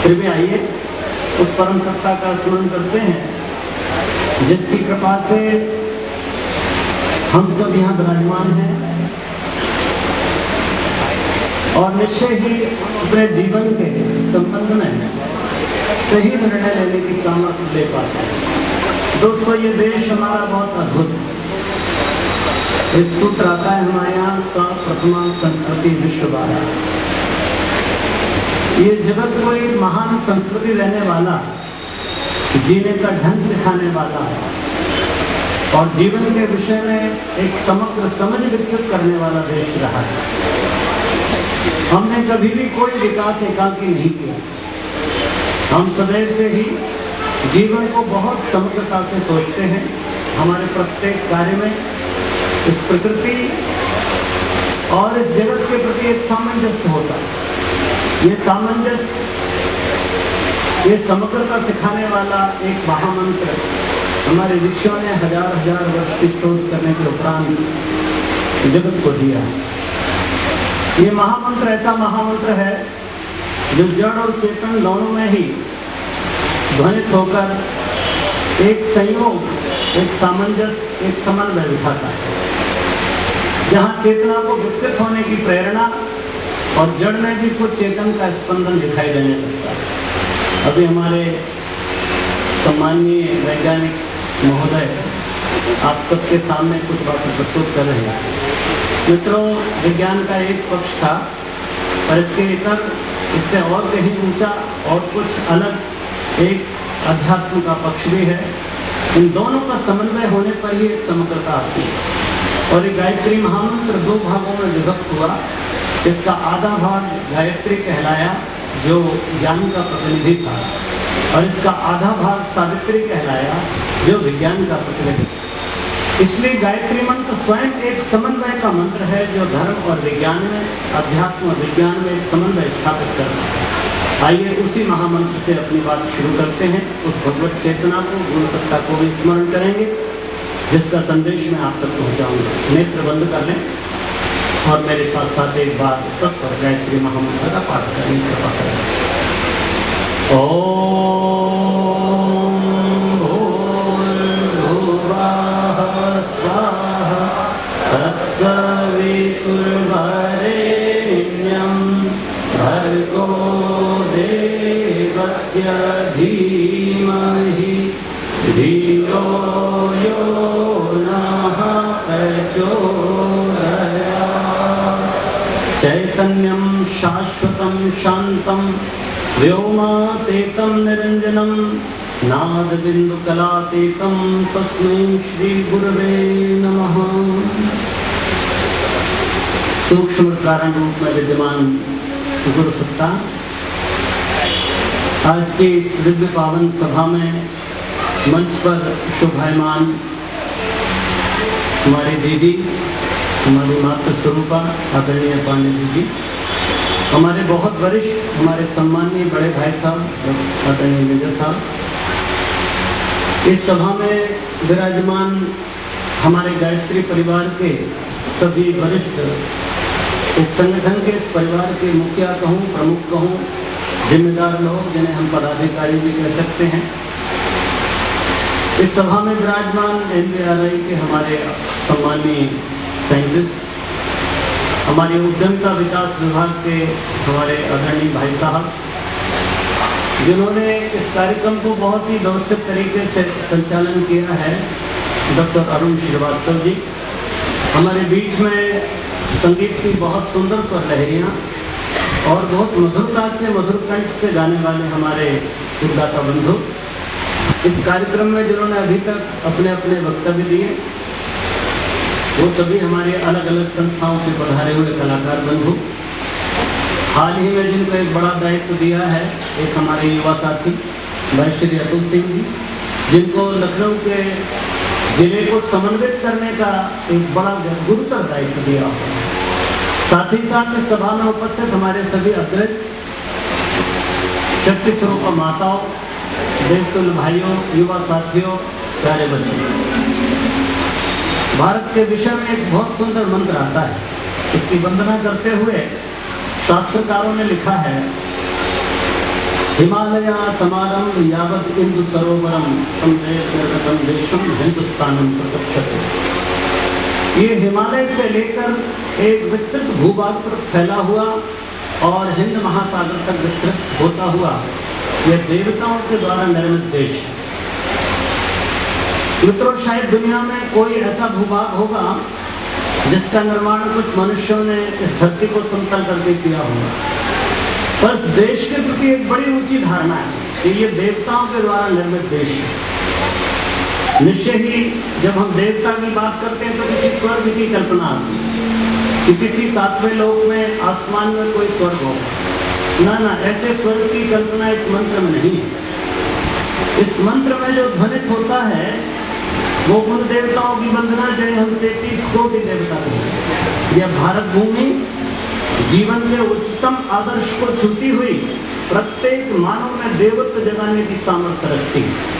फिर भी आइए उस परम सत्ता का स्मरण करते हैं जिसकी कृपा से हम सब यहाँ विराजमान हैं और निश्चय ही अपने जीवन के संबंध में सही निर्णय लेने की सामर्थ्य ले पाते हैं। दोस्तों, ये देश हमारा बहुत अद्भुत है। एक सूत्र आता है हमारे यहाँ, प्रथमा संस्कृति विश्व बारा। ये जगत को एक महान संस्कृति देने वाला, जीने का ढंग सिखाने वाला है और जीवन के विषय में एक समग्र समझ विकसित करने वाला देश रहा है। हमने कभी भी कोई विकास एकाकी नहीं किया। हम सदैव से ही जीवन को बहुत समग्रता से सोचते हैं। हमारे प्रत्येक कार्य में इस प्रकृति और इस जगत के प्रति एक सामंजस्य होता है। ये सामंजस्य, ये समग्रता सिखाने वाला एक महामंत्र हमारे ऋषियों ने हजार हजार वर्ष की शोध करने के उपरांत जगत को दिया है। ये महामंत्र ऐसा महामंत्र है जो जड़ और चेतन दोनों में ही ध्वनित होकर एक संयोग, एक सामंजस्य, एक समन्वय बिठाता है। जहाँ चेतना को विकसित होने की प्रेरणा और जड़ में भी कुछ चेतन का स्पंदन दिखाई देने लगता है। अभी हमारे सम्माननीय वैज्ञानिक महोदय आप सबके सामने कुछ बातें प्रस्तुत कर रहे हैं। मित्रों, विज्ञान का एक पक्ष था, पर इसके इतर, इससे और कहीं ऊंचा और कुछ अलग एक अध्यात्म का पक्ष भी है। इन दोनों का समन्वय होने पर ही एक समग्रता आती है। और ये गायत्री महामंत्र दो भागों में विभक्त हुआ। इसका आधा भाग गायत्री कहलाया जो ज्ञान का प्रतिनिधि था, और इसका आधा भाग सावित्री कहलाया जो विज्ञान का प्रतिनिधि। इसलिए गायत्री मंत्र स्वयं एक समन्वय का मंत्र है जो धर्म और विज्ञान में, अध्यात्म और विज्ञान में एक समन्वय स्थापित करता है। आइए उसी महामंत्र से अपनी बात शुरू करते हैं। उस भगवत चेतना को, गुरु सत्ता को भी स्मरण करेंगे जिसका संदेश मैं आप तक पहुंचाऊंगा। नेत्र बंद कर लें और मेरे साथ साथ एक बार सस्वर गायत्री महामंत्र का पाठ करें, कृपा करें। ओम भर्गो देवस्य धीमहि धियो यो नः प्रचोदयात्। चैतन्यं शाश्वतं शान्तं व्योमातीतं निरञ्जनं नादबिन्दुकलातीतं तस्मै श्रीगुरवे नमः। सूक्ष्म कारण रूप में विद्यमान गुरु सत्ता आज की इस दिव्य पावन सभा में मंच पर शोभायमान हमारी दीदी, हमारी मातृ स्वरूपा आदरणीय पांडे जी, हमारे बहुत वरिष्ठ, हमारे सम्मानीय बड़े भाई साहब आदरणीय मेजर साहब, इस सभा में विराजमान हमारे गायत्री परिवार के सभी वरिष्ठ, इस संगठन के, इस परिवार के मुखिया कहूँ, प्रमुख कहूँ, जिम्मेदार लोग जिन्हें हम पदाधिकारी भी कह सकते हैं, इस सभा में विराजमान NBRI के हमारे सम्मानीय साइंटिस्ट, हमारे उद्यमिता विकास विभाग के हमारे आदरणीय भाई साहब, जिन्होंने इस कार्यक्रम को बहुत ही व्यवस्थित तरीके से संचालन किया है, डॉक्टर अरुण श्रीवास्तव जी, हमारे बीच में संगीत की बहुत सुंदर स्वर लहरियाँ और बहुत मधुरता से, मधुर कंठ से गाने वाले हमारे उद्दाता बंधु, इस कार्यक्रम में जिन्होंने अभी तक अपने अपने वक्तव्य दिए, वो सभी हमारे अलग अलग संस्थाओं से पधारे हुए कलाकार बंधु, हाल ही में जिनको एक बड़ा दायित्व दिया है, एक हमारे युवा साथी भाई श्री अतुल सिंह जी, जिनको लखनऊ के जिले को समन्वित करने का एक बड़ा गुरुतर दायित्व दिया हुआ है। साथ ही साथ इस सभा में उपस्थित हमारे सभी अग्रज, शक्ति स्वरूप माताओं, देवतुल्य भाइयों, युवा साथियों, प्यारे बच्चों, भारत के विषय में एक बहुत सुंदर मंत्र आता है, इसकी वंदना करते हुए शास्त्रकारों ने लिखा है, हिमालया समारंभ यावत इंदु सरोवरम तम देशम हिंदुस्तानम प्रचक्षते। ये हिमालय से लेकर एक विस्तृत भूभाग पर फैला हुआ और हिंद महासागर तक विस्तृत होता हुआ यह देवताओं के द्वारा निर्मित देश है। मित्रों, शायद दुनिया में कोई ऐसा भूभाग होगा जिसका निर्माण कुछ मनुष्यों ने इस धरती को समतल करके किया होगा, पर इस देश के प्रति एक बड़ी ऊंची धारणा है कि ये देवताओं के द्वारा निर्मित देश है। निश्चय ही जब हम देवता की बात करते हैं तो किसी स्वर्ग की कल्पना आती है कि किसी सातवें लोक में, आसमान में कोई स्वर्ग हो। ना, ऐसे स्वर्ग की कल्पना इस मंत्र में नहीं है। इस मंत्र में जो ध्वनित होता है वो उन देवताओं की वंदना जिन्हें हम 33 कोटि देवता कहते हैं। यह भारत भूमि जीवन के उच्चतम आदर्श को छूती हुई प्रत्येक मानव में देवत्व जगाने की सामर्थ्य रखती है।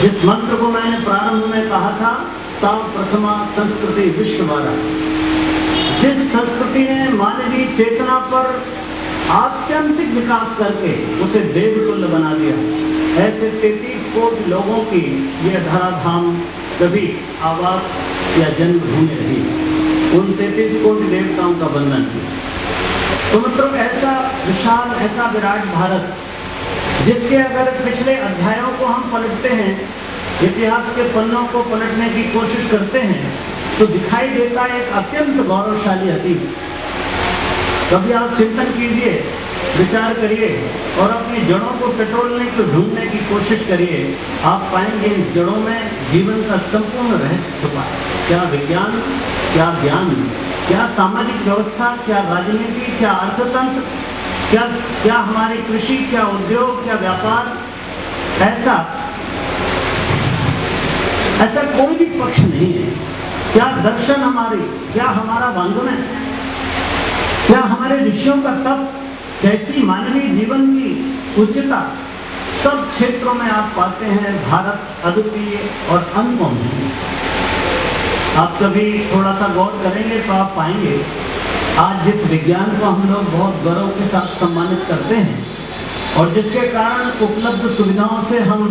जिस मंत्र को मैंने प्रारंभ में कहा था, सा प्रथमा संस्कृति विश्ववारा, जिस संस्कृति ने मानवीय चेतना पर आत्यंतिक विकास करके उसे देवतुल्य बना दिया, ऐसे 33 कोटि लोगों की यह धराधाम कभी आवास या जन्मभूमि रही। उन 33 कोटि देवताओं का वंदन किया। तो मतलब ऐसा विशाल, ऐसा विराट भारत, जिसके अगर पिछले अध्यायों को हम पलटते हैं, इतिहास के पन्नों को पलटने की कोशिश करते हैं, तो दिखाई देता है एक अत्यंत गौरवशाली अतीत। कभी आप चिंतन कीजिए, विचार करिए और अपनी जड़ों को टटोलने की, ढूंढने की कोशिश करिए, आप पाएंगे इन जड़ों में जीवन का संपूर्ण रहस्य छुपा है। क्या विज्ञान, क्या ज्ञान, क्या सामाजिक व्यवस्था, क्या राजनीति, क्या अर्थतंत्र, क्या हमारी कृषि, क्या उद्योग, क्या व्यापार, ऐसा कोई भी पक्ष नहीं है। क्या दर्शन हमारी, क्या हमारा वांग्मय, क्या हमारे ऋषियों का तप, कैसी मानवीय जीवन की उच्चता, सब क्षेत्रों में आप पाते हैं भारत अद्वितीय और अनुपम है। आप कभी थोड़ा सा गौर करेंगे तो आप पाएंगे आज जिस विज्ञान को हम लोग बहुत गौरव के साथ सम्मानित करते हैं और जिसके कारण उपलब्ध सुविधाओं से हम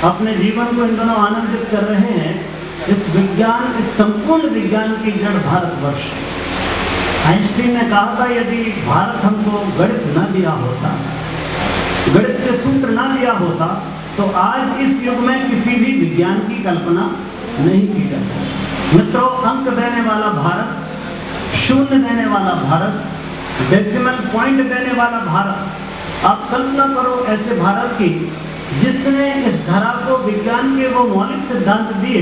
अपने जीवन को इन दोनों आनंदित कर रहे हैं, इस विज्ञान, इस संपूर्ण विज्ञान की जड़ भारतवर्ष है। आइंस्टीन ने कहा था, यदि भारत हमको गणित न दिया होता, गणित के सूत्र न दिया होता, तो आज इस युग में किसी भी विज्ञान की कल्पना नहीं की जा सकती। मित्रों, अंक देने वाला भारत, शून्य देने वाला भारत, डेसिमल पॉइंट देने वाला भारत, आप कल्पना करो ऐसे भारत की जिसने इस धरा को विज्ञान के वो मौलिक सिद्धांत दिए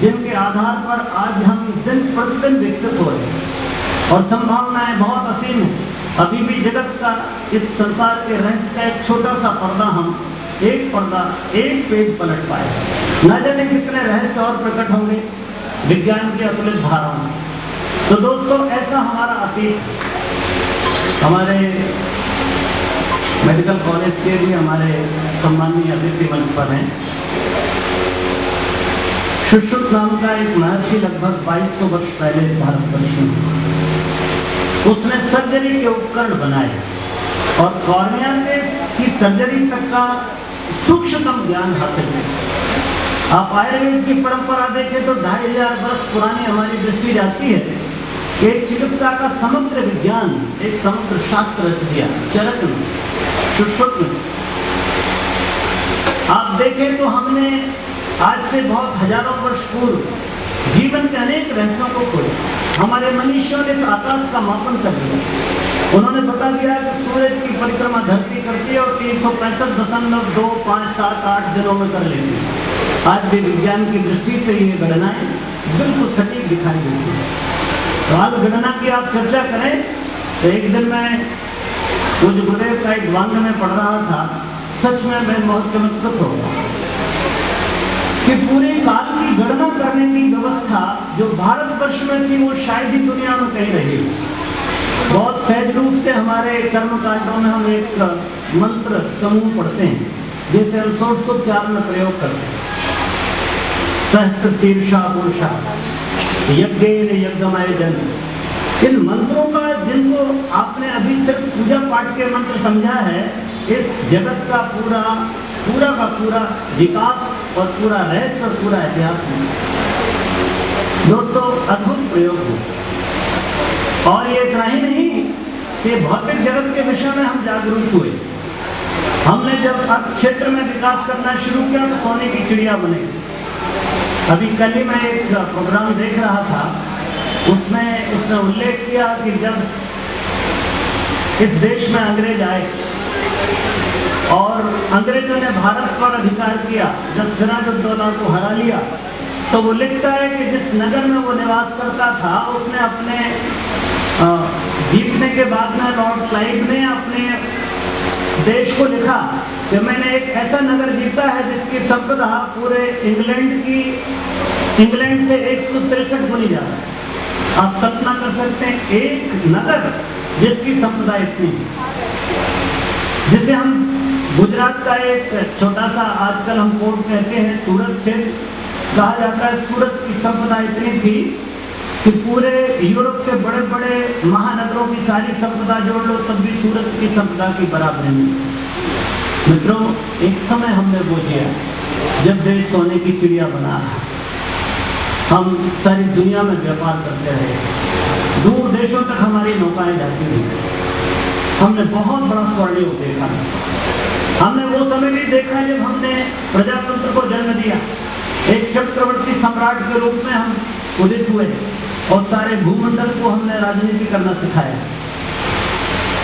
जिनके आधार पर आज हम दिन प्रतिदिन विकसित हो रहे हैं और संभावनाएं बहुत असीम है। अभी भी जगत का, इस संसार के रहस्य का एक छोटा सा पर्दा हम, एक पर्दा, एक पेज पलट पाए। न जाने कितने रहस्य और प्रकट होंगे विज्ञान के अतुलित धाराओं से। तो दोस्तों, ऐसा हमारा अतीत, हमारे मेडिकल कॉलेज के भी हमारे सम्माननीय अतिथि मंच पर हैं। सुश्रुत नाम का एक महर्षि लगभग 2200 वर्ष पहले इस भारतवर्ष में, उसने सर्जरी के उपकरण बनाए और कॉर्निया की सर्जरी तक का सूक्ष्मतम ज्ञान हासिल किया। आप आयुर्वेद की परंपरा देखें तो 2500 वर्ष पुरानी हमारी दृष्टि जाती है कि एक चिकित्सा का समग्र विज्ञान, एक समग्र शास्त्र रच दिया चरक में, सुश्रुत में। आप देखें तो हमने आज से बहुत हजारों वर्ष पूर्व जीवन के अनेक रहस्यों को खोजा। हमारे मनीषियों ने इस आकाश का मापन कर लिया। उन्होंने बता दिया कि सूरज की परिक्रमा धरती करती है और 365.257 दिनों में कर लेती है। आज भी विज्ञान की दृष्टि से ये गणनाएं बिल्कुल सटीक दिखाई देती है। तो आज गणना की आप चर्चा करें तो एक दिन मैं पूज्य गुरुदेव का एक वांग में पढ़ रहा था, सच में मैं बहुत चमत्कृत हो गया कि पूरे काल की गणना करने की व्यवस्था जो भारतवर्ष में थी वो शायद ही दुनिया में कहीं रही। बहुत सहज रूप से हमारे कर्मकांडों में हम एक मंत्र समूह पढ़ते हैं, जैसे हम 100 में प्रयोग करते हैं। सहस्त्र शीर्षा पुरुषा यज्ञेन यज्ञमय जन। इन मंत्रों का, जिनको आपने अभी सिर्फ पूजा पाठ के मंत्र समझा है, इस जगत का पूरा का पूरा विकास और पूरा रहस्य और पूरा इतिहास है। दोस्तों, अद्भुत प्रयोग है। और ये इतना ही नहीं कि भौतिक जगत के विषय में हम जागरूक हुए। हमने जब अर्थ क्षेत्र में विकास करना शुरू किया तो सोने की चिड़िया बने। अभी कल ही मैं एक प्रोग्राम देख रहा था, उसमें उसने उल्लेख किया कि जब इस देश में अंग्रेज आए और अंग्रेजों ने भारत पर अधिकार किया, जब सिराजुद्दौला को हरा लिया, तो वो लिखता है कि जिस नगर में वो निवास करता था, उसने अपने जीतने के बाद में लॉर्ड क्लाइव ने अपने देश को लिखा कि मैंने एक ऐसा नगर जीता है जिसकी संपदा पूरे इंग्लैंड से 163 गुनी ज्यादा है। आप कल्पना कर सकते हैं, एक नगर जिसकी संपदा इतनी, जिसे हम गुजरात का एक छोटा सा, आजकल हम कोर्ट कहते हैं, सूरत क्षेत्र कहा जाता है। सूरत की संपदा इतनी थी कि पूरे यूरोप के बड़े बड़े महानगरों की सारी संपदा जोड़ लो तब भी सूरत की संपदा की बराबरी नहीं। मित्रों, एक समय हमने वो किया जब देश सोने की चिड़िया बना रहा, हम सारी दुनिया में व्यापार करते रहे, दूर देशों तक हमारी नौकाएं जाती रही। हमने बहुत बड़ा स्वर्णयुग देखा। हमने वो समय भी देखा जब हमने प्रजातंत्र को जन्म दिया। एक चक्रवर्ती सम्राट के रूप में हम उदित हुए और सारे भूमंडल को हमने राजनीति करना सिखाया।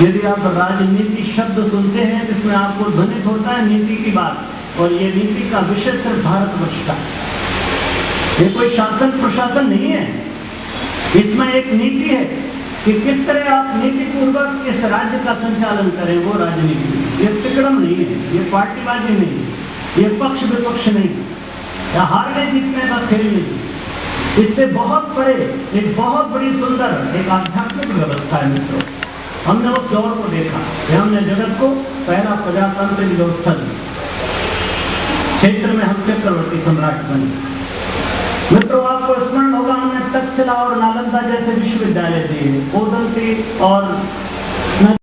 यदि आप राजनीति शब्द सुनते हैं तो इसमें आपको ध्वनित होता है नीति की बात, और ये नीति का विषय सिर्फ भारतवर्ष का। ये कोई शासन प्रशासन नहीं है, इसमें एक नीति है कि किस तरह आप नीति पूर्वक इस राज्य का संचालन करें, वो राजनीति। ये तिकड़म नहीं है, ये पार्टीबाजी नहीं, ये पक्ष विपक्ष नहीं, या हारने जीतने का खेल नहीं। इससे बहुत बड़े, एक बहुत बड़ी सुंदर एक आध्यात्मिक व्यवस्था है मित्रों। हमने उस दौर को देखा कि हमने जगत को पहला प्रजातांत्रिक व्यवस्था दी, क्षेत्र में हम चक्रवर्ती सम्राट बने। मित्रों, आपको स्मरण होगा हमने तक्षशिला और नालंदा जैसे विश्वविद्यालय दिए, ओदंती और